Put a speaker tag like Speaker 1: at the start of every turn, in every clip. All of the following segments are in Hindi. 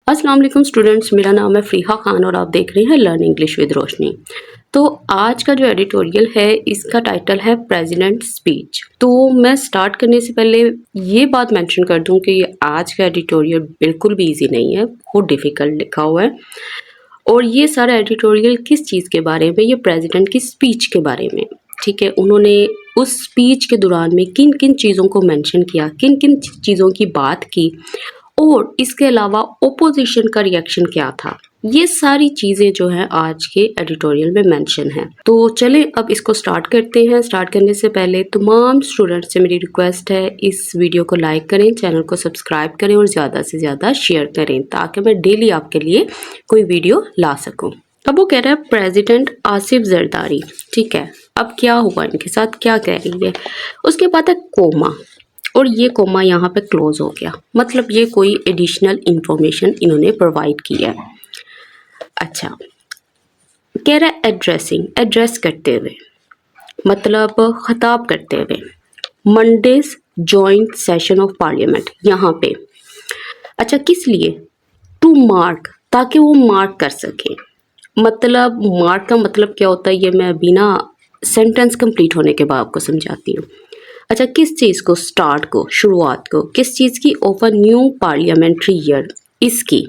Speaker 1: अस्सलाम वालेकुम स्टूडेंट्स, मेरा नाम है फ़रीहा खान और आप देख रहे हैं लर्न इंग्लिश विद रोशनी। तो आज का जो एडिटोरियल है इसका टाइटल है प्रेसिडेंट स्पीच। तो मैं स्टार्ट करने से पहले ये बात मेंशन कर दूं कि आज का एडिटोरियल बिल्कुल भी इजी नहीं है, बहुत डिफ़िकल्ट लिखा हुआ है। और ये सारा एडिटोरियल किस चीज़ के बारे में, ये प्रेसिडेंट की स्पीच के बारे में। ठीक है, उन्होंने उस स्पीच के दौरान में किन किन चीज़ों को मेंशन किया, किन किन चीज़ों की बात की और इसके अलावा ओपोजिशन का रिएक्शन क्या था, ये सारी चीज़ें जो है आज के एडिटोरियल में मेंशन है। तो चलें अब इसको स्टार्ट करते हैं। स्टार्ट करने से पहले तमाम स्टूडेंट्स से मेरी रिक्वेस्ट है, इस वीडियो को लाइक करें, चैनल को सब्सक्राइब करें और ज़्यादा से ज़्यादा शेयर करें ताकि मैं डेली आपके लिए कोई वीडियो ला सकूँ। अब वो कह रहा है प्रेसिडेंट आसिफ जरदारी। ठीक है, अब क्या हुआ इनके साथ, क्या कह रही है। उसके बाद है कोमा और ये कोमा यहाँ पे क्लोज हो गया, मतलब ये कोई एडिशनल इंफॉर्मेशन इन्होंने प्रोवाइड की है। अच्छा, कह रहा है एड्रेसिंग, एड्रेस करते हुए मतलब खिताब करते हुए Mondays joint session of parliament यहाँ पे। अच्छा, किस लिए? टू मार्क, ताकि वो मार्क कर सके। मतलब मार्क का मतलब क्या होता है ये मैं अभी ना सेंटेंस कंप्लीट होने के बाद आपको समझाती हूँ। अच्छा, किस चीज़ को? स्टार्ट को, शुरुआत को। किस चीज़ की? Of a new parliamentary year, इसकी।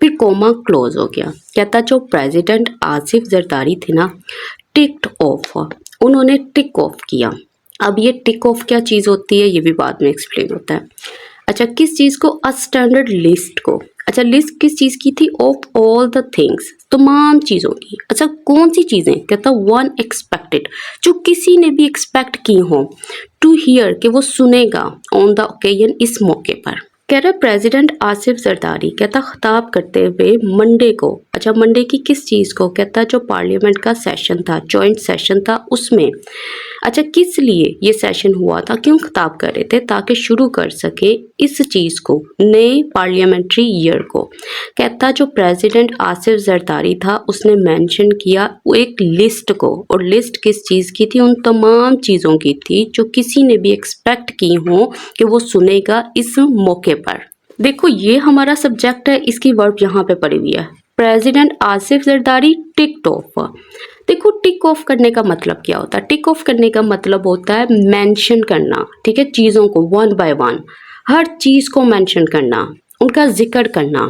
Speaker 1: फिर कोमा क्लोज हो गया। कहता जो प्रेसिडेंट आसिफ जरदारी थे ना, टिक्ड ऑफ, उन्होंने टिक ऑफ किया। अब ये टिक ऑफ क्या चीज़ होती है ये भी बाद में एक्सप्लेन होता है। अच्छा, किस चीज़ को? अ स्टैंडर्ड लिस्ट को। अच्छा, लिस्ट किस चीज़ की थी? ऑफ ऑल द थिंग्स, तमाम चीज़ों की। अच्छा, कौन सी चीज़ें? कहता वन एक्सपेक्टेड, जो किसी ने भी एक्सपेक्ट की हो, टू हियर, कि वो सुनेगा, ऑन द ओकेजन, इस मौके पर। कह रहा प्रेसिडेंट आसिफ जरदारी, कहता खिताब करते हुए मंडे को। अच्छा, मंडे की किस चीज़ को? कहता जो पार्लियामेंट का सेशन था, जॉइंट सेशन था, उसमें। अच्छा, किस लिए ये सेशन हुआ था, क्यों खिताब कर रहे थे? ताकि शुरू कर सके इस चीज़ को, नए पार्लियामेंट्री ईयर को। कहता जो प्रेसिडेंट आसिफ जरदारी था उसने मेंशन किया वो एक लिस्ट को, और लिस्ट किस चीज़ की थी? उन तमाम चीज़ों की थी जो किसी ने भी एक्सपेक्ट की हो कि वो सुनेगा इस मौके पर। देखो, ये हमारा सब्जेक्ट है, इसकी वर्ब यहाँ पे पड़ी हुई है, president Asif Zardari ticked of. देखो, टिक ऑफ करने का मतलब क्या होता है? टिक ऑफ करने का मतलब होता है मेंशन करना। ठीक है, चीज़ों को वन बाय वन, हर चीज़ को मेंशन करना, उनका जिक्र करना।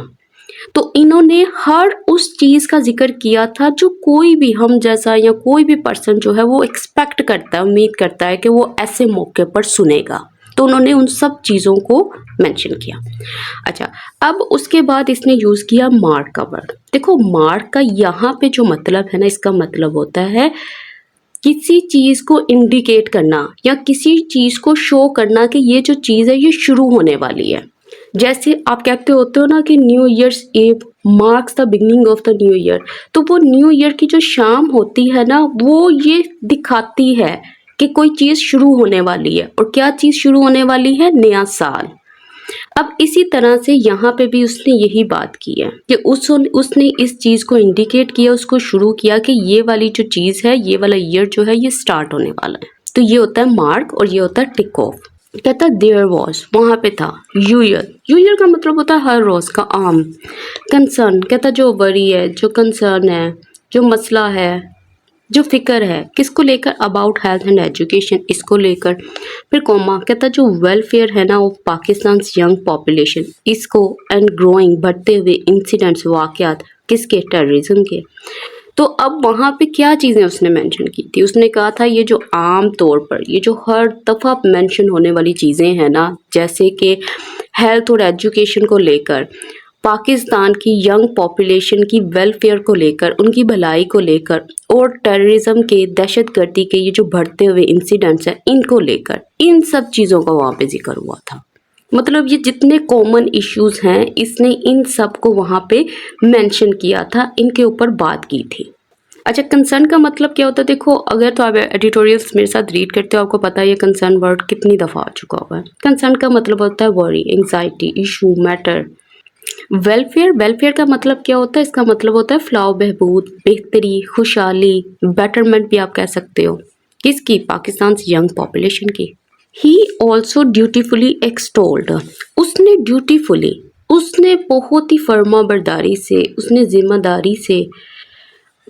Speaker 1: तो इन्होंने हर उस चीज़ का जिक्र किया था जो कोई भी हम जैसा या कोई भी पर्सन जो है वो एक्सपेक्ट करता है, उम्मीद करता है कि वो ऐसे मौके पर सुनेगा। तो उन्होंने उन सब चीज़ों को मेंशन किया। अच्छा, अब उसके बाद इसने यूज़ किया मार्क का वर्ड। देखो, मार्क का यहाँ पे जो मतलब है ना, इसका मतलब होता है किसी चीज़ को इंडिकेट करना या किसी चीज़ को शो करना कि ये जो चीज़ है ये शुरू होने वाली है। जैसे आप कहते होते हो ना कि New Year's Eve marks the beginning of the New Year, तो वो न्यू ईयर की जो शाम होती है ना, वो ये दिखाती है कि कोई चीज़ शुरू होने वाली है। और क्या चीज़ शुरू होने वाली है? नया साल। अब इसी तरह से यहाँ पे भी उसने यही बात की है कि उसने इस चीज़ को इंडिकेट किया, उसको शुरू किया कि ये वाली जो चीज़ है, ये वाला ईयर जो है ये स्टार्ट होने वाला है। तो ये होता है मार्क और ये होता है टिक ऑफ। कहता देयर वॉज, वहाँ पे था। यूयर, यूयर का मतलब होता है हर रोज़ का, आम। कंसर्न, कहता जो वरी है, जो कंसर्न है, जो मसला है, जो फिक्र है, किसको लेकर? अबाउट हेल्थ एंड एजुकेशन, इसको लेकर। फिर कोमा, कहता जो वेलफेयर है ना ऑफ पाकिस्तान यंग पॉपुलेशन, इसको, एंड ग्रोइंग, बढ़ते हुए इंसिडेंट्स, वाक़यात, किसके? टेररिज्म के। तो अब वहाँ पे क्या चीज़ें उसने मेंशन की थी? उसने कहा था ये जो आम तौर पर, ये जो हर दफ़ा मेंशन होने वाली चीज़ें हैं ना, जैसे कि हेल्थ और एजुकेशन को लेकर, पाकिस्तान की यंग पॉपुलेशन की वेलफेयर को लेकर, उनकी भलाई को लेकर, और टेररिज्म के, दहशतगर्दी के ये जो बढ़ते हुए इंसिडेंट्स हैं इनको लेकर, इन सब चीज़ों का वहाँ पे जिक्र हुआ था। मतलब ये जितने कॉमन इश्यूज हैं इसने इन सब को वहाँ पे मेंशन किया था, इनके ऊपर बात की थी। अच्छा, कंसर्न का मतलब क्या होता है? देखो, अगर तो आप एडिटोरियल्स मेरे साथ रीड करते हो आपको पता है ये कंसर्न वर्ड कितनी दफ़ा आ चुका हुआ है। कंसर्न का मतलब होता है worry, anxiety, issue, matter. Welfare, welfare का मतलब क्या होता है? इसका मतलब होता है फलाह, बहबूद, बेहतरी, खुशहाली, बेटरमेंट भी आप कह सकते हो। किसकी? पाकिस्तान यंग पॉपुलेशन की। ही ऑल्सो ड्यूटीफुली एक्सटोल्ड, उसने ड्यूटीफुली, उसने बहुत ही फर्माबरदारी से, उसने जिम्मेदारी से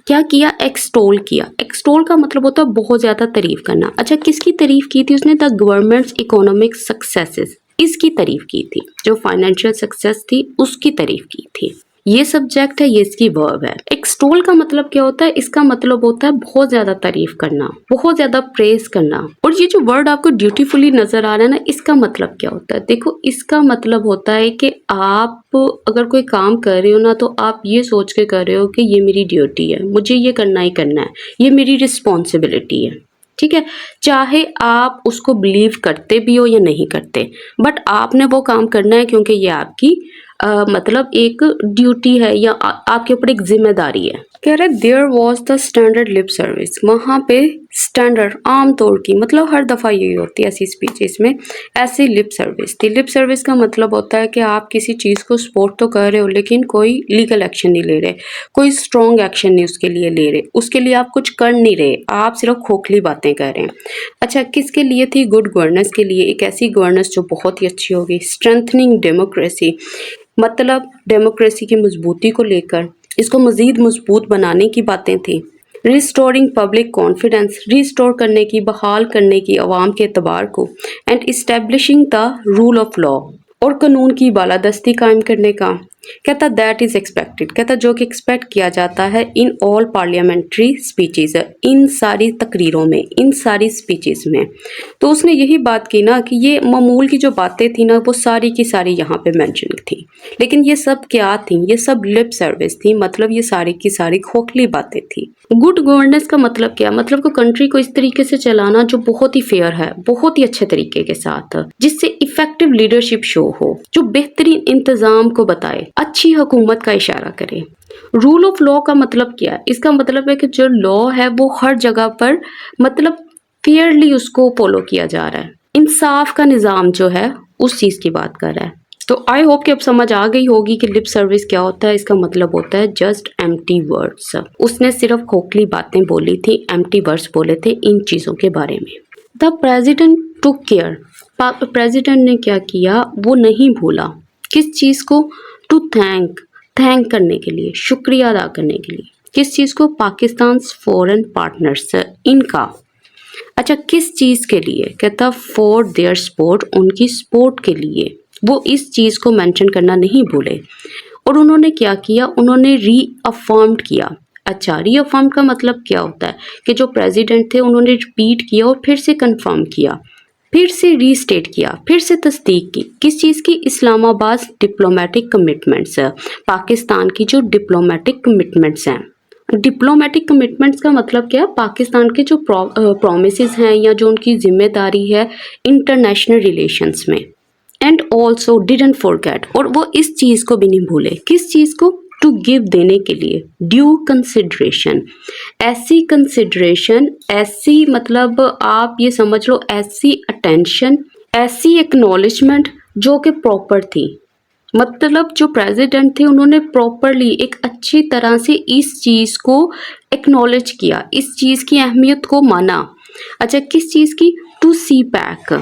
Speaker 1: क्या किया, एक्सटोल किया। एक्सटोल का मतलब होता है बहुत ज़्यादा तारीफ करना। अच्छा, किसकी तारीफ की थी उसने? द गवर्नमेंट्स इकोनॉमिक सक्सेसेस, इसकी तारीफ की थी। जो फाइनेंशियल सक्सेस थी उसकी तारीफ की थी। ये सब्जेक्ट है, ये इसकी वर्ब है। एक्सटोल का मतलब क्या होता है? इसका मतलब होता है बहुत ज्यादा तारीफ करना, बहुत ज्यादा प्रेस करना। और ये जो वर्ड आपको ड्यूटीफुली नजर आ रहा है ना, इसका मतलब क्या होता है? देखो, इसका मतलब होता है कि आप अगर कोई काम कर रहे हो ना, तो आप ये सोच के कर रहे हो कि ये मेरी ड्यूटी है, मुझे ये करना ही करना है, ये मेरी रिस्पॉन्सिबिलिटी है। ठीक है, चाहे आप उसको बिलीव करते भी हो या नहीं करते, बट आपने वो काम करना है क्योंकि ये आपकी मतलब एक ड्यूटी है या आपके ऊपर एक जिम्मेदारी है। कह रहे there was the standard lip service, वहाँ पे स्टैंडर्ड आमतौर की, मतलब हर दफ़ा यही होती है ऐसी स्पीचेस में, ऐसी लिप सर्विस थी। लिप सर्विस का मतलब होता है कि आप किसी चीज़ को सपोर्ट तो कर रहे हो लेकिन कोई लीगल एक्शन नहीं ले रहे, कोई स्ट्रॉन्ग एक्शन नहीं उसके लिए ले रहे, उसके लिए आप कुछ कर नहीं रहे, आप सिर्फ खोखली बातें कर रहे हैं। अच्छा, किसके लिए थी? गुड गवर्नेंस के लिए, एक ऐसी गवर्नेंस जो बहुत ही अच्छी होगी। स्ट्रेंथनिंग डेमोक्रेसी, मतलब डेमोक्रेसी की मजबूती को लेकर इसको मज़ीद मजबूत बनाने की बातें थी। रिस्टोरिंग पब्लिक कॉन्फिडेंस, रिस्टोर करने की, बहाल करने की अवाम के एतबार को। And establishing the rule of law, और कानून की बालादस्ती कायम करने का। कहता दैट इज़ एक्सपेक्टेड, कहता जो कि एक्सपेक्ट किया जाता है इन ऑल पार्लियामेंट्री स्पीचेस, इन सारी तकरीरों में, इन सारी स्पीचेस में। तो उसने यही बात की ना कि ये मामूल की जो बातें थी ना, वो सारी की सारी यहाँ पे मेंशन थी, लेकिन ये सब क्या थी? ये सब लिप सर्विस थी, मतलब ये सारी की सारी खोखली बातें थी। गुड गवर्नेंस का मतलब क्या? मतलब को कंट्री को इस तरीके से चलाना जो बहुत ही फेयर है, बहुत ही अच्छे तरीके के साथ, जिससे इफेक्टिव लीडरशिप शो हो, जो बेहतरीन इंतजाम को बताए, अच्छी हुकूमत का इशारा करे। रूल ऑफ लॉ का मतलब क्या है? इसका मतलब है कि जो लॉ है वो हर जगह पर मतलब फेयरली उसको फॉलो किया जा रहा है, इंसाफ का निज़ाम जो है उस चीज़ की बात कर रहा है। तो आई होप कि अब समझ आ गई होगी कि लिप सर्विस क्या होता है। इसका मतलब होता है जस्ट एम्प्टी वर्ड्स। उसने सिर्फ खोखली बातें बोली थी, एम्प्टी वर्ड्स बोले थे इन चीज़ों के बारे में। The president took care, president ने क्या किया? वो नहीं भूला किस चीज़ को? टू थैंक करने के लिए, शुक्रिया अदा करने के लिए। किस चीज़ को? पाकिस्तान फॉरेन पार्टनर्स, इनका। अच्छा, किस चीज़ के लिए? कहता फॉर देयर सपोर्ट, उनकी सपोर्ट के लिए। वो इस चीज़ को मेंशन करना नहीं भूले। और उन्होंने क्या किया? उन्होंने रीअफर्म्ड किया। अच्छा, रीअफर्म का मतलब क्या होता है? कि जो प्रेसिडेंट थे उन्होंने रिपीट किया और फिर से कंफर्म किया, फिर से रीस्टेट किया, फिर से तस्दीक की। किस चीज़ की? इस्लामाबाद डिप्लोमेटिक कमिटमेंट्स, पाकिस्तान की जो डिप्लोमेटिक कमिटमेंट्स हैं। डिप्लोमेटिक कमिटमेंट्स का मतलब क्या है? पाकिस्तान के जो प्रॉमिसेस हैं या जो उनकी जिम्मेदारी है इंटरनेशनल रिलेशंस में। एंड ऑल्सो डिडंट फॉरगेट, और वो इस चीज़ को भी नहीं भूले। किस चीज़ को? टू गिव, देने के लिए। ड्यू कंसिडरेशन, ऐसी कंसिडरेशन, ऐसी मतलब आप ये समझ लो ऐसी अटेंशन, ऐसी एक्नॉलेजमेंट जो कि प्रॉपर थी। मतलब जो प्रेसिडेंट थे उन्होंने प्रॉपरली एक अच्छी तरह से इस चीज़ को एक्नॉलेज किया, इस चीज़ की अहमियत को माना। अच्छा, किस चीज़ की? To CPEC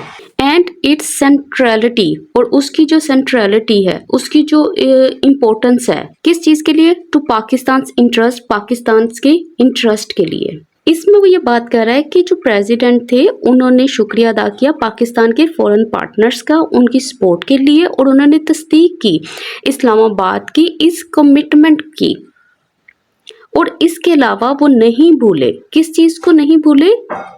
Speaker 1: and its centrality, और उसकी जो सेंट्रलिटी है, उसकी जो इम्पोर्टेंस है, किस चीज़ के लिए? टू पाकिस्तान इंटरेस्ट, पाकिस्तान के इंटरेस्ट के लिए। इसमें वो ये बात कर रहा है कि जो प्रेसिडेंट थे उन्होंने शुक्रिया अदा किया पाकिस्तान के फॉरेन पार्टनर्स का, उनकी सपोर्ट के लिए, और उन्होंने तस्दीक की इस्लामाबाद की इस कमिटमेंट की। और इसके अलावा वो नहीं भूले, किस चीज़ को नहीं भूले?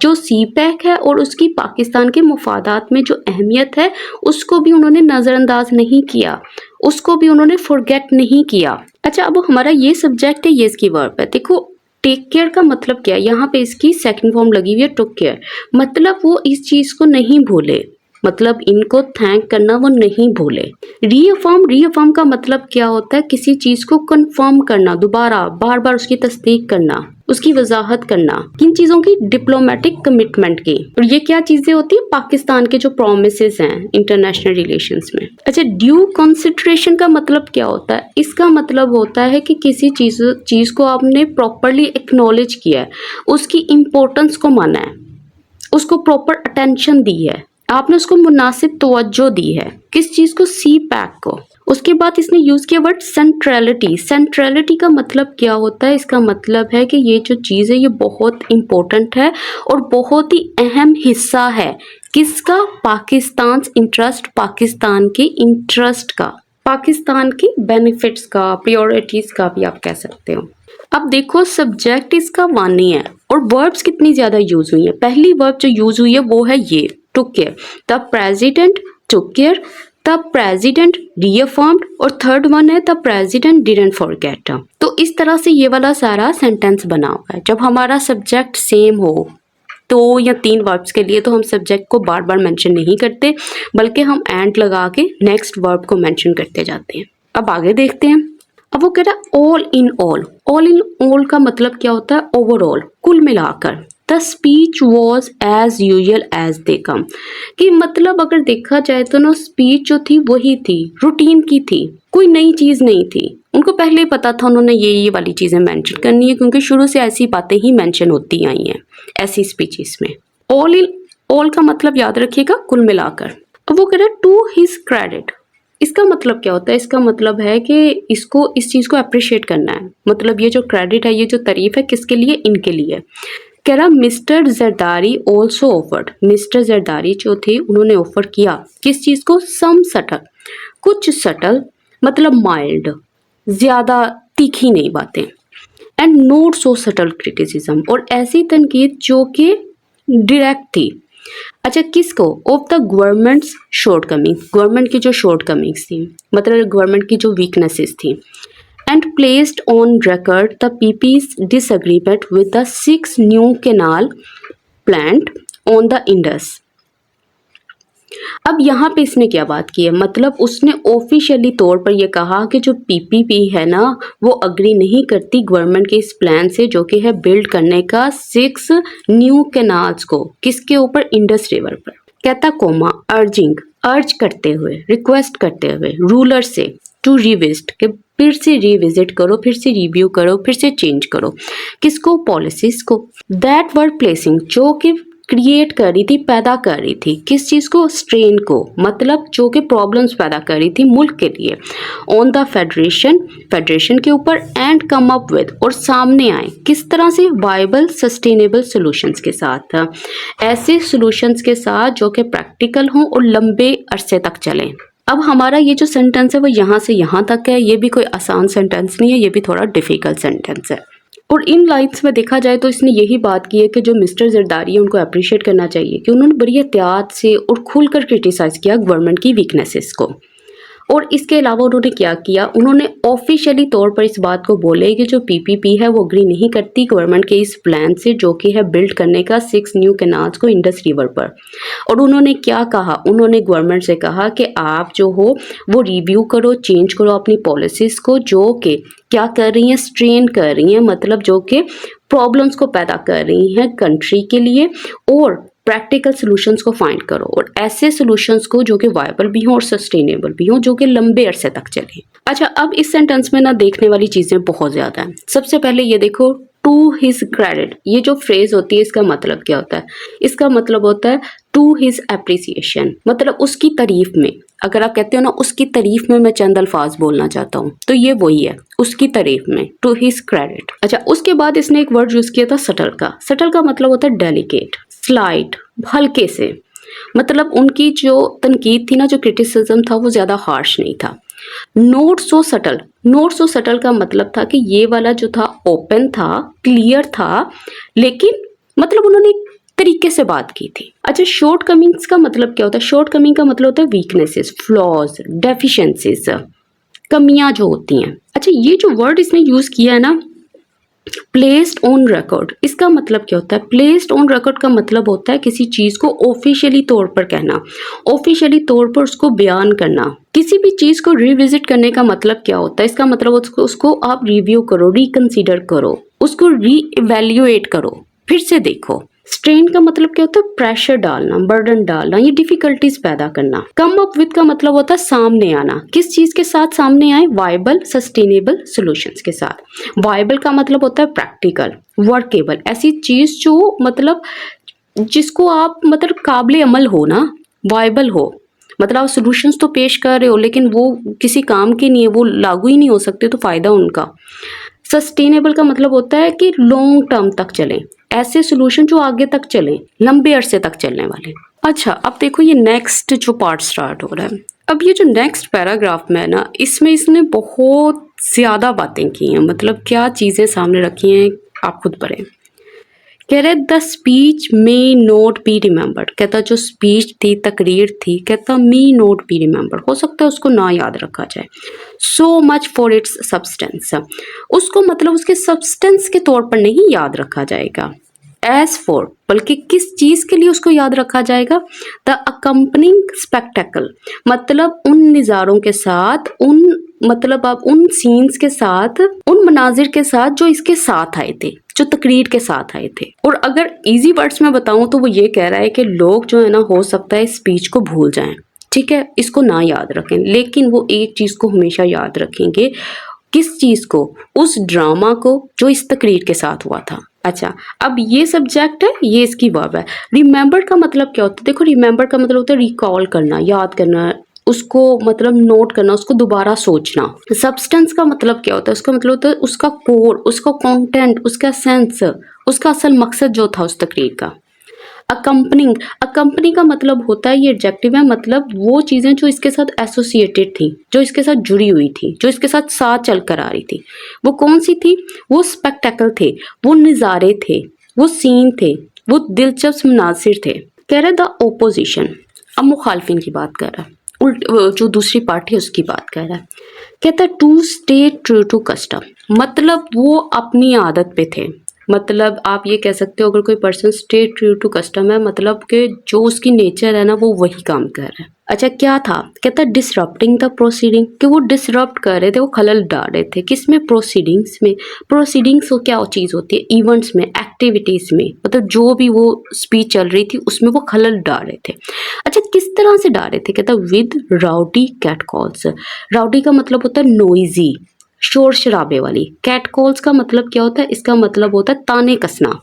Speaker 1: जो सी पैक है और उसकी पाकिस्तान के मुफादात में जो अहमियत है उसको भी उन्होंने नज़रअंदाज नहीं किया, उसको भी उन्होंने फॉरगेट नहीं किया। अच्छा, अब हमारा ये सब्जेक्ट है, ये इसकी वर्ब है। देखो, टेक केयर का मतलब क्या है? यहाँ पे इसकी सेकंड फॉर्म लगी हुई है टुक केयर, मतलब वो इस चीज़ को नहीं भूले, मतलब इनको थैंक करना वो नहीं भूले। रीअफर्म का मतलब क्या होता है? किसी चीज़ को कंफर्म करना, दोबारा बार बार उसकी तस्दीक करना, उसकी वजाहत करना। किन चीज़ों की? डिप्लोमेटिक कमिटमेंट की। और ये क्या चीज़ें होती है? पाकिस्तान के जो प्रोमिसेस हैं इंटरनेशनल रिलेशंस में। अच्छा, ड्यू कंसिडरेशन का मतलब क्या होता है? इसका मतलब होता है कि किसी चीज़ को आपने प्रॉपरली एक्नॉलेज किया है, उसकी इम्पोर्टेंस को माना है, उसको प्रॉपर अटेंशन दी है, आपने उसको मुनासिब तवज्जो दी है। किस चीज़ को? सी पैक को। उसके बाद इसने यूज़ किया वर्ड सेंट्रलिटी। सेंट्रलिटी का मतलब क्या होता है? इसका मतलब है कि ये जो चीज़ है ये बहुत इम्पोर्टेंट है और बहुत ही अहम हिस्सा है किसका? पाकिस्तान इंटरेस्ट, पाकिस्तान के इंटरेस्ट का, पाकिस्तान की बेनिफिट्स का, प्रियोरिटीज का भी आप कह सकते हो। अब देखो सब्जेक्ट इसका वानी है और वर्ब्स कितनी ज्यादा यूज हुई है। पहली वर्ब जो यूज हुई है वो है ये, took care. The president took care, the president reaffirmed, और थर्ड वन है द प्रेसिडेंट डिडंट फॉरगेट। तो इस तरह से ये वाला सारा सेंटेंस बना हुआ है। जब हमारा सब्जेक्ट सेम हो 2 या 3 वर्ब्स के लिए तो हम सब्जेक्ट को बार बार मेंशन नहीं करते, बल्कि हम एंड लगा के नेक्स्ट वर्ब को मेंशन करते जाते हैं। अब आगे देखते हैं। अब वो कह रहा है all in all. All in all का मतलब क्या होता है? ओवरऑल, कुल मिलाकर। The speech was as usual as they come, कि मतलब अगर देखा जाए तो ना स्पीच जो थी वही थी, रूटीन की थी, कोई नई चीज़ नहीं थी। उनको पहले ही पता था उन्होंने ये वाली चीज़ें मेंशन करनी है, क्योंकि शुरू से ऐसी बातें ही मेंशन होती आई हैं ऐसी स्पीचेस में। ऑल इन ऑल का मतलब याद रखिएगा कुल मिलाकर। अब वो कह रहा है टू हिज क्रेडिट। इसका मतलब क्या होता है? इसका मतलब है कि इसको इस चीज़ को अप्रिशिएट करना है। मतलब ये जो क्रेडिट है, ये जो तारीफ है, किसके लिए? इनके लिए। कह रहा mister Zardari also offered. Mister Zardari जो थे उन्होंने ऑफर किया किस चीज़ को? सम सटल, कुछ सटल मतलब माइल्ड, ज़्यादा तीखी नहीं बातें, and note so subtle criticism, और ऐसी तनकीद जो कि डायरेक्ट थी। अच्छा किसको? Of the governments shortcoming, government की जो शॉर्टकमिंग्स थी, मतलब गवर्नमेंट की जो वीकनेसेस थी। And placed on record the PP's disagreement with the 6 new canal planned on the Indus। अब यहाँ पे इसने क्या बात की है? मतलब उसने ऑफिशियली तौर पर यह कहा कि जो पीपीपी है ना वो अग्री नहीं करती गवर्नमेंट के इस प्लान से जो कि है बिल्ड करने का 6 न्यू कैनाल्स को। किसके ऊपर? इंडस रिवर पर। कहता कोमा अर्जिंग, अर्ज करते हुए, रिक्वेस्ट करते हुए रूलर से टू रिविजिट, के फिर से रिविजिट करो, फिर से रिव्यू करो, फिर से चेंज करो। किसको? पॉलिसीज को। दैट वर प्लेसिंग, जो कि क्रिएट कर रही थी, पैदा कर रही थी किस चीज़ को? स्ट्रेन को, मतलब जो कि प्रॉब्लम्स पैदा कर रही थी मुल्क के लिए। ऑन द फेडरेशन, फेडरेशन के ऊपर। एंड कम अप विद, और सामने आए किस तरह से? वाइबल सस्टेनेबल सॉल्यूशंस के साथ, ऐसे सॉल्यूशंस के साथ जो कि प्रैक्टिकल हों और लंबे अरसे तक चलें। अब हमारा ये जो सेंटेंस है वो यहाँ से यहाँ तक है। ये भी कोई आसान सेंटेंस नहीं है, ये भी थोड़ा डिफिकल्ट सेंटेंस है। और इन लाइन्स में देखा जाए तो इसने यही बात की है कि जो मिस्टर जरदारी है उनको अप्रिशिएट करना चाहिए कि उन्होंने बड़ी एहतियात से और खुलकर क्रिटिसाइज किया गवर्नमेंट की वीकनेसेस को। और इसके अलावा उन्होंने क्या किया? उन्होंने ऑफिशियली तौर पर इस बात को बोले कि जो पीपीपी है वो अग्री नहीं करती गवर्नमेंट के इस प्लान से जो कि है बिल्ड करने का 6 न्यू कैनाल्स को इंडस रिवर पर। और उन्होंने क्या कहा? उन्होंने गवर्नमेंट से कहा कि आप जो हो वो रिव्यू करो, चेंज करो अपनी पॉलिसीज़ को, जो कि क्या कर रही हैं? स्ट्रेन कर रही हैं, मतलब जो कि प्रॉब्लम्स को पैदा कर रही हैं कंट्री के लिए, और प्रैक्टिकल सॉल्यूशंस को फाइंड करो, और ऐसे सॉल्यूशंस को जो कि वायबल भी हों और सस्टेनेबल भी हों, जो कि लंबे अरसे तक चले। अच्छा अब इस सेंटेंस में ना देखने वाली चीज़ें बहुत ज़्यादा हैं। सबसे पहले ये देखो टू हिज क्रेडिट, ये जो फ्रेज होती है इसका मतलब क्या होता है? इसका मतलब होता है टू हिज एप्रिसिएशन, मतलब उसकी तारीफ में। अगर आप कहते हो ना उसकी तारीफ में मैं चंद अल्फाज बोलना चाहता हूँ तो ये वही है, उसकी तारीफ में, टू हिज क्रेडिट। अच्छा उसके बाद इसने एक वर्ड यूज किया था सटल का। सटल का मतलब होता है डेलिकेट, स्लाइट, हल्के से, मतलब उनकी जो तनकीद थी ना, जो क्रिटिसिज्म था वो ज्यादा हार्श नहीं था। Note so subtle, note so subtle का मतलब था कि ये वाला जो था ओपन था, क्लियर था, लेकिन मतलब उन्होंने एक तरीके से बात की थी। अच्छा शॉर्ट कमिंग्स का मतलब क्या होता है? शॉर्ट कमिंग का मतलब होता है वीकनेसेस, फ्लॉज, डेफिशिएंसीज, कमियां जो होती हैं। अच्छा ये जो वर्ड इसने यूज किया है ना प्लेस्ड ऑन रिकॉर्ड, इसका मतलब क्या होता है? प्लेस्ड ऑन रिकॉर्ड का मतलब होता है किसी चीज को ऑफिशियली तौर पर कहना, ऑफिशियली तौर पर उसको बयान करना। किसी भी चीज को रिविजिट करने का मतलब क्या होता है? इसका मतलब उसको आप रिव्यू करो, रिकंसीडर करो, उसको रीइवैल्यूएट करो, फिर से देखो। स्ट्रेन का मतलब क्या होता है? प्रेशर डालना, बर्डन डालना, ये डिफिकल्टीज पैदा करना। कम अप विद का मतलब होता है सामने आना। किस चीज के साथ सामने आए? वायबल सस्टेनेबल सॉल्यूशंस के साथ। वायबल का मतलब होता है प्रैक्टिकल, वर्केबल, ऐसी चीज जो मतलब जिसको आप मतलब काबिल अमल हो ना, वायबल हो, मतलब आप सॉल्यूशंस तो पेश कर रहे हो लेकिन वो किसी काम के नहीं है, वो लागू ही नहीं हो सकते, तो फ़ायदा उनका। सस्टेनेबल का मतलब होता है कि लॉन्ग टर्म तक चलें, ऐसे सॉल्यूशन जो आगे तक चलें, लंबे अरसे तक चलने वाले। अच्छा, अब देखो ये नेक्स्ट जो पार्ट स्टार्ट हो रहा है। अब ये जो नेक्स्ट पैराग्राफ में है ना, इसमें इसने बहुत ज़्यादा बातें की हैं, मतलब क्या चीज़ें सामने रखी हैं आप खुद पढ़ें। कह रहे the speech may note be remembered, कहता जो स्पीच थी, तकरीर थी, कहता मे नोट बी रिमेम्बर्ड, हो सकता है उसको ना याद रखा जाए। So much for its substance, उसको मतलब उसके सब्सटेंस के तौर पर नहीं याद रखा जाएगा। एज फॉर, बल्कि किस चीज के लिए उसको याद रखा जाएगा। द अकम्पनिंग स्पेक्टेकल, मतलब उन निज़ारों के साथ, उन मतलब आप उन सीन्स के साथ, उन मनाजिर के साथ जो इसके साथ आए थे, जो तकरीर के साथ आए थे। और अगर इजी वर्ड्स में बताऊं तो वो ये कह रहा है कि लोग जो है ना, हो सकता है स्पीच को भूल जाएं, ठीक है, इसको ना याद रखें, लेकिन वो एक चीज को हमेशा याद रखेंगे। किस चीज को? उस ड्रामा को जो इस तकरीर के साथ हुआ था। अच्छा, अब ये सब्जेक्ट है, ये इसकी वर्ब है। रिमेंबर का मतलब क्या होता है? देखो, रिमेंबर का मतलब होता है रिकॉल करना, याद करना, उसको मतलब नोट करना, उसको दोबारा सोचना। सब्सटेंस का मतलब क्या होता है? उसका मतलब होता है उसका कोर, उसका कंटेंट, उसका सेंस, उसका असल मकसद जो था उस तकरीर का। अकम्पनिंग, अकम्पनी का मतलब होता है, ये एडजेक्टिव है, मतलब वो चीज़ें जो इसके साथ एसोसिएटेड थी, जो इसके साथ जुड़ी हुई थी, जो इसके साथ साथ चल कर आ रही थी। वो कौन सी थी? वो स्पेक्टेकल थे, वो नज़ारे थे, वो सीन थे, वो दिलचस्प मनासिर थे। कह रहे द ओपोजिशन, अब मुखालफिन की बात कर रहा है, उल्ट जो दूसरी पार्टी है उसकी बात कर रहा है। कहता है to stay true to custom, मतलब वो अपनी आदत पे थे। मतलब आप ये कह सकते हो, अगर कोई person stay true to custom है, मतलब कि जो उसकी नेचर है ना, वो वही काम कर रहा है। अच्छा, क्या था? कहता है डिसरप्टिंग द प्रोसीडिंग, कि वो डिसरप्ट कर रहे थे, वो खलल डाल रहे थे। किसमें? प्रोसीडिंग्स में। प्रोसीडिंग्स क्या चीज़ होती है? इवेंट्स में, एक्टिविटीज़ में, मतलब जो भी वो स्पीच चल रही थी उसमें वो खलल डाल रहे थे। अच्छा, किस तरह से डाल रहे थे? कहता with rowdy catcalls. Rowdy का मतलब होता है नोइजी, शोर शराबे वाली। कैट कॉल्स का मतलब क्या होता है? इसका मतलब होता है ताने कसना।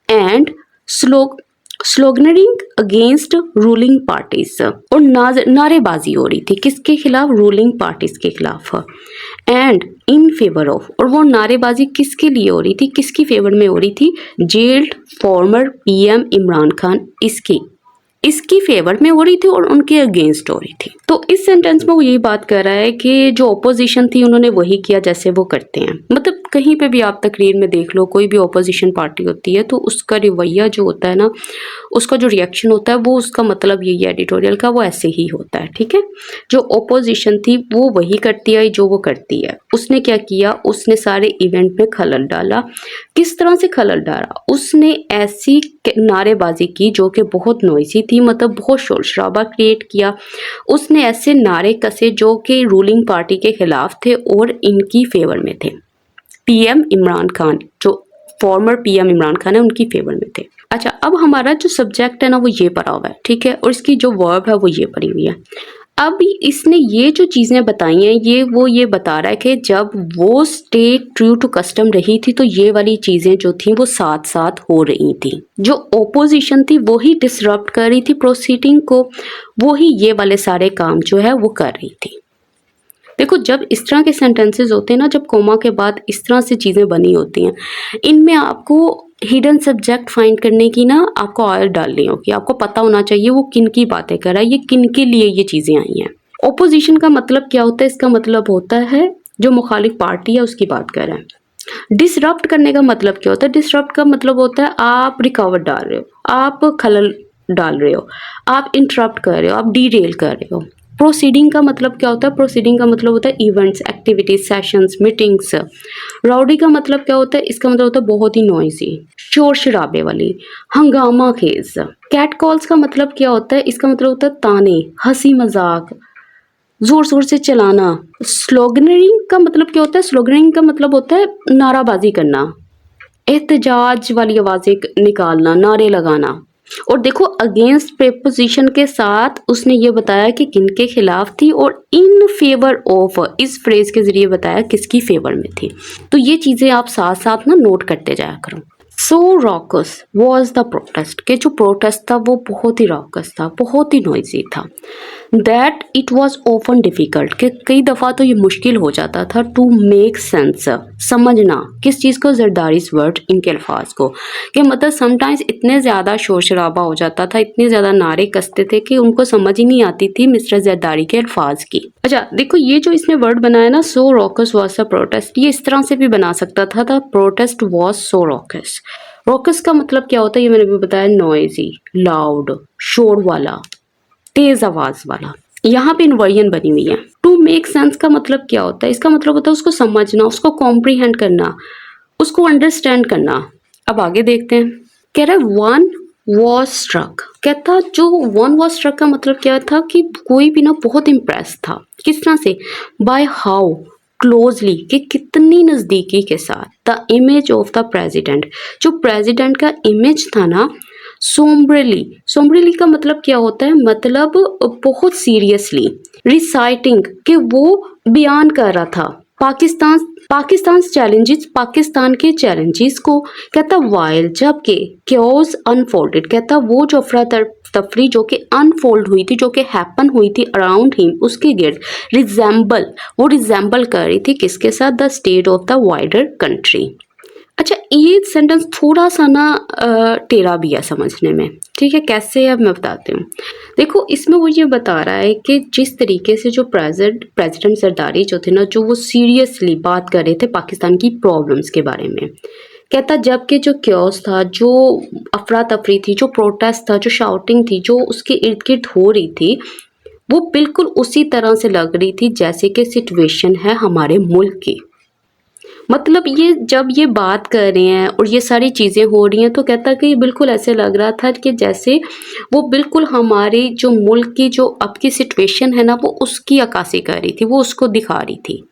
Speaker 1: एंड स्लोगनरिंग अगेंस्ट रूलिंग पार्टीज, और नारेबाजी हो रही थी किसके खिलाफ? रूलिंग पार्टीज के खिलाफ। एंड इन फेवर ऑफ, और वो नारेबाजी किसके लिए हो रही थी, किसकी फेवर में हो रही थी? Gelled former PM Imran Khan, इसकी फेवर में हो रही थी और उनके अगेंस्ट हो रही थी। तो इस सेंटेंस में वो यही बात कर रहा है कि जो ओपोजिशन थी उन्होंने वही किया जैसे वो करते हैं। मतलब कहीं पे भी आप तकरीर में देख लो, कोई भी ओपोजिशन पार्टी होती है तो उसका रवैया जो होता है ना, उसका जो रिएक्शन होता है, वो उसका मतलब यही है एडिटोरियल का, वो ऐसे ही होता है, ठीक है। जो ओपोजिशन थी वो वही करती है जो वो करती है। उसने क्या किया? उसने सारे इवेंट में खलल डाला। किस तरह से खलल डाला? उसने ऐसी नारेबाजी की जो कि बहुत नॉइसी थी, मतलब बहुत शोर शराबा क्रिएट किया। उसने ऐसे नारे कसे जो कि रूलिंग पार्टी के खिलाफ थे और इनकी फेवर में थे। पीएम इमरान खान, जो फॉर्मर पीएम इमरान खान है, उनकी फेवर में थे। अच्छा, अब हमारा जो सब्जेक्ट है ना वो ये पढ़ा हुआ है, ठीक है, और इसकी जो वर्ब है वो ये पढ़ी हुई है। अब इसने ये जो चीज़ें बताई हैं, ये बता रहा है कि जब वो स्टे ट्रू टू कस्टम रही थी तो ये वाली चीज़ें जो थी वो साथ साथ हो रही थी। जो ओपोजिशन थी वो ही डिसरप्ट कर रही थी प्रोसीडिंग को, वो ही ये वाले सारे काम जो है वो कर रही थी। देखो, जब इस तरह के सेंटेंसेस होते हैं ना, जब कोमा के बाद इस तरह से चीज़ें बनी होती हैं, इनमें आपको हिडन सब्जेक्ट फाइंड करने की ना आपको आदत डालनी होगी। आपको पता होना चाहिए वो किन की बातें कर रहा है, ये किन के लिए ये चीज़ें आई हैं। ओपोजिशन का मतलब क्या होता है? इसका मतलब होता है जो मुखालिफ पार्टी है उसकी बात कर रहे हैं। डिसरप्ट करने का मतलब क्या होता है? डिसरप्ट का मतलब होता है आप रिकावट डाल रहे हो, आप खलल डाल रहे हो, आप इंटरप्ट कर रहे हो, आप डीरेल कर रहे हो। प्रोसीडिंग का मतलब क्या होता है? प्रोसीडिंग का मतलब होता है events, activities, sessions, meetings. Rowdy का मतलब क्या होता है? इसका मतलब होता है बहुत ही नॉइजी, शोर शराबे वाली, हंगामा खेज। कैट कॉल्स का मतलब क्या होता है? इसका मतलब होता है ताने, हंसी मजाक, जोर जोर से चलाना। स्लोगनरिंग का मतलब क्या होता है? स्लोगनरिंग का मतलब होता है नाराबाजी करना, एहतजाज वाली आवाजें निकालना, नारे लगाना। और देखो, अगेंस्ट प्रेपोजिशन के साथ उसने ये बताया कि किनके खिलाफ थी, और इन फेवर ऑफ इस फ्रेज के जरिए बताया किसकी फेवर में थी। तो ये चीजें आप साथ साथ ना नोट करते जाया करो। सो रॉकस वॉज द प्रोटेस्ट, के जो प्रोटेस्ट था वो बहुत ही रॉकस था, बहुत ही नॉइजी था। That it was open difficult, कि कई दफ़ा तो ये मुश्किल हो जाता था टू मेक सेंस, समझना किस चीज़ को, जरदारीज वर्ड, इनके अल्फाज को, कि मतलब समटाइम्स इतने ज़्यादा शोर शराबा हो जाता था, इतने ज़्यादा नारे कसते थे कि उनको समझ ही नहीं आती थी मिस्टर जरदारी के अल्फाज की। अच्छा देखो, ये जो इसने वर्ड बनाया ना, सो रॉकस वॉज अ प्रोटेस्ट, ये इस तरह से भी बना सकता था, the protest was so rocks. Rocks का मतलब क्या होता है ये मैंने भी बताया, नॉइजी, लाउड, शोर वाला, तेज आवाज वाला। यहाँ पे इन्वर्जन बनी हुई है। टू मेक सेंस का मतलब क्या होता है, इसका मतलब होता है उसको समझना, उसको कॉम्प्रीहेंड करना, उसको अंडरस्टैंड करना। अब आगे देखते हैं, कह रहा है वन वॉज स्ट्रक, कहता जो वन वॉज स्ट्रक का मतलब क्या था कि कोई भी ना बहुत इम्प्रेस था, किस तरह से, बाय हाउ क्लोजली, कि कितनी नज़दीकी के साथ, the image of the president, जो प्रेजिडेंट का इमेज था ना, सोम्ब्रली, सोम्ब्रली का मतलब क्या होता है, मतलब बहुत सीरियसली, रिसाइटिंग, कि वो बयान कर रहा था पाकिस्तान चैलेंजेस, पाकिस्तान के चैलेंजेस को, कहता वाइल, जबकि क्योज अनफोल्डेड, कहता वो जो अफरा तफरी जो कि अनफोल्ड हुई थी, जो कि हैपन हुई थी अराउंड हिम, उसके गिर्द, रिजेंबल कर रही थी किसके साथ, the state of the wider country. अच्छा ये सेंटेंस थोड़ा सा ना टेढ़ा भी है समझने में, ठीक है, कैसे है अब मैं बताती हूँ। देखो इसमें वो ये बता रहा है कि जिस तरीके से जो प्रेसिडेंट जरदारी जो थे ना, जो वो सीरियसली बात कर रहे थे पाकिस्तान की प्रॉब्लम्स के बारे में, कहता जबकि जो क्योस था, जो अफरा तफरी थी, जो प्रोटेस्ट था, जो शाउटिंग थी, जो उसके इर्द गिर्द हो रही थी, वो बिल्कुल उसी तरह से लग रही थी जैसे कि सिचुएशन है हमारे मुल्क की। मतलब ये जब ये बात कर रहे हैं और ये सारी चीज़ें हो रही हैं, तो कहता कि ये बिल्कुल ऐसे लग रहा था कि जैसे वो बिल्कुल हमारी जो मुल्क की जो अब की सिचुएशन है ना, वो उसकी अक्कासी कर रही थी, वो उसको दिखा रही थी।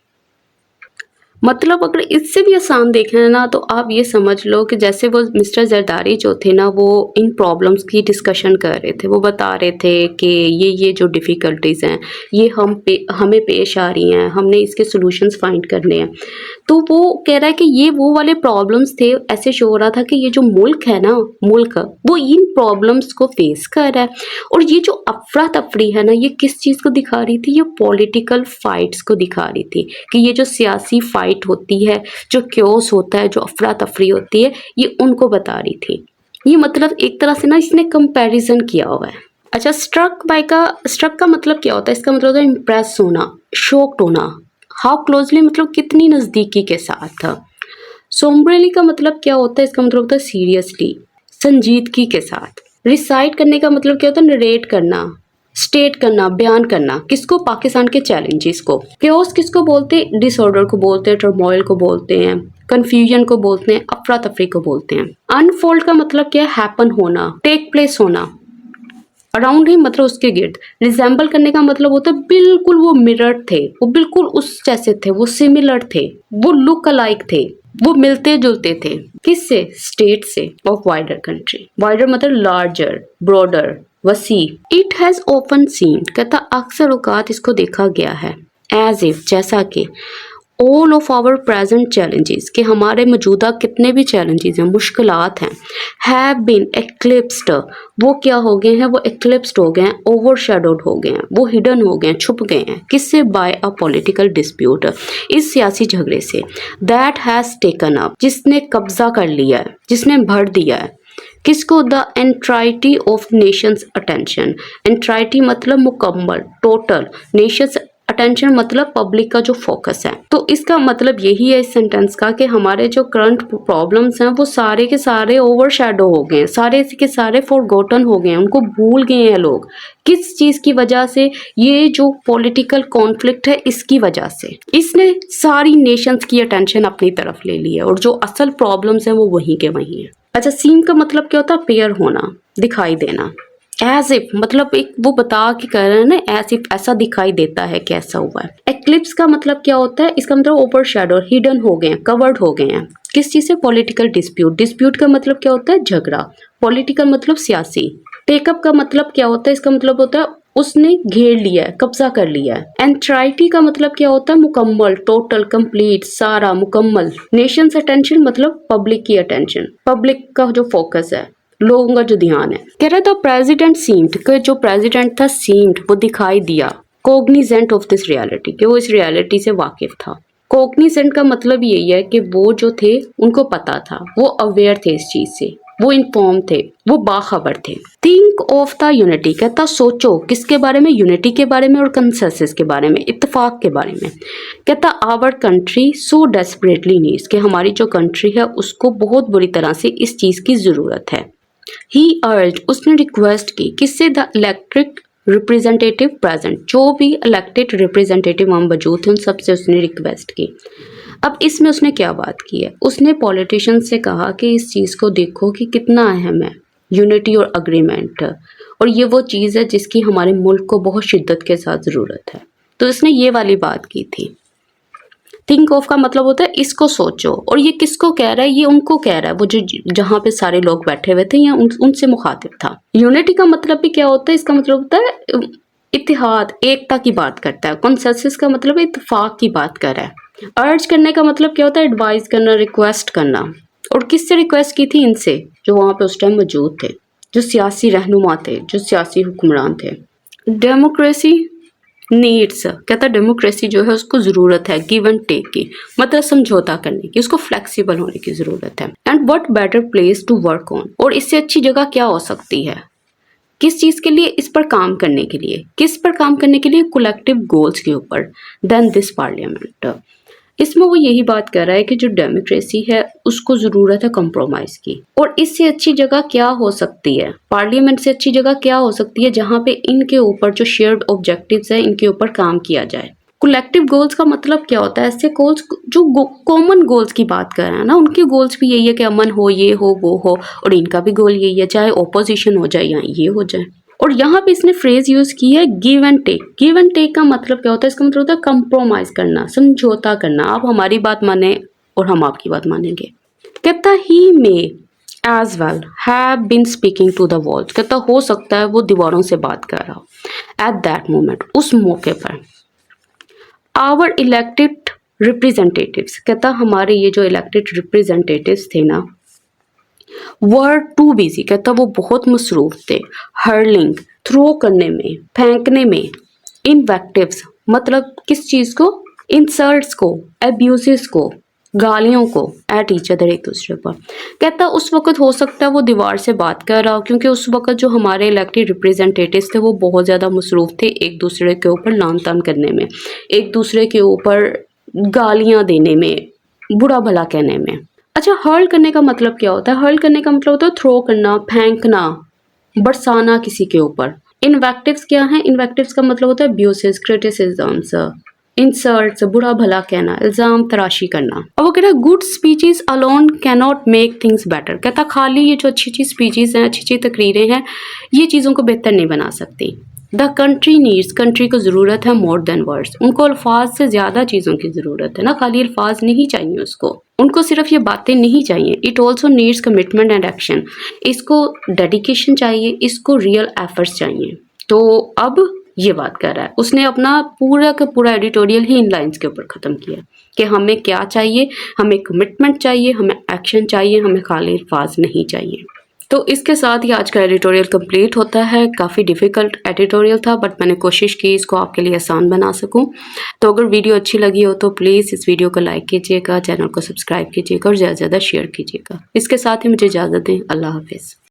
Speaker 1: मतलब अगर इससे भी आसान देखना है ना, तो आप ये समझ लो कि जैसे वो मिस्टर जरदारी जो थे ना, वो इन प्रॉब्लम्स की डिस्कशन कर रहे थे, वो बता रहे थे कि ये जो डिफ़िकल्टीज़ हैं, ये हमें पेश आ रही हैं, हमने इसके सॉल्यूशंस फाइंड करने हैं। तो वो कह रहा है कि ये वो वाले प्रॉब्लम्स थे, ऐसे शो हो रहा था कि ये जो मुल्क है ना, मुल्क वो इन प्रॉब्लम्स को फेस कर रहा है। और ये जो अफरा तफरी है ना, ये किस चीज़ को दिखा रही थी, ये पॉलिटिकल फाइट्स को दिखा रही थी, कि ये जो सियासी फाइट होती है, जो क्योस होता है, जो अफरा तफरी होती है, ये उनको बता रही थी। ये मतलब एक तरह से ना इसने कंपैरिजन किया हुआ है। अच्छा स्ट्रक का मतलब क्या होता है, इसका मतलब होता है इम्प्रेस होना, शॉक्ड होना। हाउ क्लोजली मतलब कितनी नज़दीकी के साथ। सोम्ब्रेली का मतलब क्या होता है, इसका मतलब होता है सीरियसली, संजीदगी के साथ। रिसाइट करने का मतलब क्या होता है, नरेट करना, स्टेट करना, बयान करना, किसको, पाकिस्तान के चैलेंजेस को। क्योस किसको बोलते हैं, डिसऑर्डर को बोलते हैं, टर्मोइल को बोलते हैं, कंफ्यूजन को बोलते हैं, अफरा तफरी को बोलते हैं। अनफोल्ड का मतलब क्या है, हैपन होना, टेक प्लेस होना, अराउंड ही मतलब उसके गिर्द। रिजेंबल करने का मतलब होता है बिल्कुल वो मिरर थे, वो बिल्कुल उस जैसे थे, वो सिमिलर थे, वो लुक अलाइक थे, वो मिलते जुलते थे। किससे, स्टेट से, ऑफ वाइडर कंट्री। वाइडर मतलब लार्जर, ब्रॉडर, वसी। इट हैज ओपन सीन, कहता अक्सर औकात इसको देखा गया है, एज इफ, जैसा कि, all of our present challenges, कि हमारे मौजूदा कितने भी चैलेंजेस हैं, मुश्किलात हैं, हैव बीन एक्लिप्स्ड, वो क्या हो गए हैं, वो एक्लिप्स्ड हो गए हैं, ओवरशैडोड हो गए हैं, वो हिडन हो गए हैं, छुप गए हैं, किससे, बाय अ पॉलिटिकल डिस्प्यूट, इस सियासी झगड़े से, दैट हैज़ टेकन अप, जिसने कब्जा कर लिया है, जिसने भर दिया है, किसको, द एंट्राइटी ऑफ नेशंस अटेंशन। एंट्राइटी मतलब मुकम्मल, टोटल, नेशंस अटेंशन मतलब पब्लिक का जो फोकस है। तो इसका मतलब यही है इस सेंटेंस का कि हमारे जो करंट प्रॉब्लम्स हैं वो सारे के सारे ओवरशैडो हो गए हैं, सारे के सारे फॉरगॉटन हो गए हैं, उनको भूल गए हैं लोग। किस चीज़ की वजह से, ये जो पॉलिटिकल कॉन्फ्लिक्ट है इसकी वजह से, इसने सारी नेशंस की अटेंशन अपनी तरफ ले ली है, और जो असल प्रॉब्लम्स हैं वो वहीं के वहीं हैं। अच्छा सीम का मतलब क्या होता है, पेयर होना, दिखाई देना। एज इफ मतलब एक वो बता के कर रहे हैं ना, एज इफ ऐसा दिखाई देता है कि ऐसा हुआ है। एक्लिप्स का मतलब क्या होता है, इसका मतलब ओवर शेडो, हिडन हो गए हैं, कवर्ड हो गए हैं, किस चीज से, पॉलिटिकल डिस्प्यूट। डिस्प्यूट का मतलब क्या होता है, झगड़ा। पॉलिटिकल मतलब सियासी। टेकअप का मतलब क्या होता है, इसका मतलब होता है उसने घेर लिया है, कब्जा कर लिया है। एंट्राइटी का मतलब क्या होता है, मुकम्मल, टोटल, कंप्लीट, सारा, मुकम्मल। नेशंस अटेंशन मतलब पब्लिक की अटेंशन, पब्लिक का जो फोकस है। लोगों का जो ध्यान है। कह रहा था प्रेसिडेंट सीम्ड, कि जो प्रेसिडेंट था सीम्ड वो दिखाई दिया, कोग्निजेंट ऑफ दिस रियलिटी, कि वो इस रियलिटी से वाकिफ था। कोग्निजेंट का मतलब यही है कि वो जो थे उनको पता था, वो अवेयर थे इस चीज से, वो इन्फॉर्म थे, वो बाखबर थे। थिंक ऑफ द यूनिटी, कहता सोचो किसके बारे में, यूनिटी के बारे में और कंसेंसस के बारे में, इत्तेफाक के बारे में। कहता our country so desperately needs, कि हमारी जो कंट्री है उसको बहुत बुरी तरह से इस चीज की जरूरत है। ही अर्ज, उसने रिक्वेस्ट की, किससे, द इलेक्ट्रिक रिप्रेजेंटेटिव प्रेजेंट, जो भी इलेक्टेड रिप्रेजेंटेटिव वहाँ मौजूद थे उन सबसे उसने रिक्वेस्ट की। अब इसमें उसने क्या बात की है, उसने पॉलिटिशियन से कहा कि इस चीज़ को देखो कि कितना अहम है यूनिटी और अग्रीमेंट, और ये वो चीज़ है जिसकी हमारे मुल्क को बहुत शिद्दत के साथ ज़रूरत है। तो इसने ये वाली बात की थी। थिंक ऑफ का मतलब होता है इसको सोचो, और ये किसको कह रहा है, ये उनको कह रहा है, वो जो जहाँ पे सारे लोग बैठे हुए थे या उनसे मुखातिब था। यूनिटी का मतलब भी क्या होता है, इसका मतलब होता है इत्तेहाद, एकता की बात करता है। कंसेंसस का मतलब इत्तेफाक की बात कर रहा है। अर्ज करने का मतलब क्या होता है, एडवाइस करना, रिक्वेस्ट करना। और किससे रिक्वेस्ट की थी, इनसे जो वहाँ पे उस टाइम मौजूद थे, जो सियासी रहनुमा थे, जो सियासी हुक्मरान थे। डेमोक्रेसी नीड्स, कहता डेमोक्रेसी जो है उसको ज़रूरत है गिव एंड टेक की, मतलब समझौता करने की, उसको फ्लेक्सिबल होने की ज़रूरत है। And what better place to work on, और इससे अच्छी जगह क्या हो सकती है, किस चीज़ के लिए, इस पर काम करने के लिए, किस पर काम करने के लिए, कलेक्टिव गोल्स के ऊपर, देन दिस पार्लियामेंट। इसमें वो यही बात कर रहा है कि जो डेमोक्रेसी है उसको ज़रूरत है कंप्रोमाइज़ की, और इससे अच्छी जगह क्या हो सकती है, पार्लियामेंट से अच्छी जगह क्या हो सकती है जहाँ पे इनके ऊपर जो शेयर्ड ऑब्जेक्टिव्स है इनके ऊपर काम किया जाए। कलेक्टिव गोल्स का मतलब क्या होता है, ऐसे गोल्स जो कॉमन गोल्स की बात कर रहे हैं ना, उनके गोल्स भी यही है कि अमन हो, ये हो, वो हो, और इनका भी गोल यही है, चाहे ओपोजिशन हो जाए या ये हो जाए। और यहाँ पे इसने फ्रेज यूज की है give and take. Give and take का मतलब क्या होता है, इसका मतलब होता है कंप्रोमाइज करना, समझौता करना, आप हमारी बात माने और हम आपकी बात मानेंगे। कहता ही may as well have been speaking to the walls, कहता हो सकता है वो दीवारों से बात कर रहा हो एट दैट मोमेंट, उस मौके पर। आवर इलेक्टेड रिप्रेजेंटेटिव्स, कहता हमारे ये जो इलेक्टेड रिप्रेजेंटेटिव्स थे ना, वर टू बिजी, कहता वो बहुत मसरूफ थे, हर्लिंग, थ्रो करने में, फेंकने में, इनवेक्टिव्स, मतलब किस चीज़ को, इंसल्ट्स को, एब्यूजेस को, गालियों को, एट ईच अदर, एक दूसरे पर। कहता उस वक्त हो सकता है वो दीवार से बात कर रहा हो, क्योंकि उस वक्त जो हमारे इलेक्टेड रिप्रेजेंटेटिव्स थे वो बहुत ज़्यादा मसरूफ थे एक दूसरे के ऊपर लान तान करने में, एक दूसरे के ऊपर गालियाँ देने में, बुरा भला कहने में। अच्छा, हर्ल करने का मतलब क्या होता है, हर्ल करने का मतलब होता है थ्रो करना, फेंकना, बरसाना किसी के ऊपर। इन्वेक्टिव्स क्या है, इन्वेक्टिव्स का मतलब होता है अब्यूसेस, क्रिटिसिज्म्स, इंसल्ट्स, बुरा भला कहना, इल्जाम तराशी करना। अब वो कह रहा है good speeches alone can not make things better, कहता खाली ये जो अच्छी अच्छी स्पीचेस हैं, अच्छी अच्छी तकरीरें हैं, ये चीज़ों को बेहतर नहीं बना सकती। द कंट्री नीड्स, कंट्री को ज़रूरत है मोर देन वर्ड्स, उनको अल्फाज से ज़्यादा चीज़ों की ज़रूरत है ना, खाली अल्फाज नहीं चाहिए उसको, उनको सिर्फ ये बातें नहीं चाहिए। It also needs commitment and action, इसको डेडिकेशन चाहिए, इसको रियल एफर्ट्स चाहिए। तो अब ये बात कर रहा है, उसने अपना पूरा का पूरा एडिटोरियल ही इन लाइन्स के ऊपर ख़त्म किया कि हमें क्या चाहिए, हमें कमिटमेंट चाहिए, हमें एक्शन चाहिए, हमें खाली अल्फाज नहीं चाहिए। तो इसके साथ ही आज का एडिटोरियल कंप्लीट होता है। काफ़ी डिफ़िकल्ट एडिटोरियल था, बट मैंने कोशिश की इसको आपके लिए आसान बना सकूं। तो अगर वीडियो अच्छी लगी हो तो प्लीज़ इस वीडियो को लाइक कीजिएगा, चैनल को सब्सक्राइब कीजिएगा और ज़्यादा से ज़्यादा शेयर कीजिएगा। इसके साथ ही मुझे इजाज़त दें। अल्लाह हाफिज़।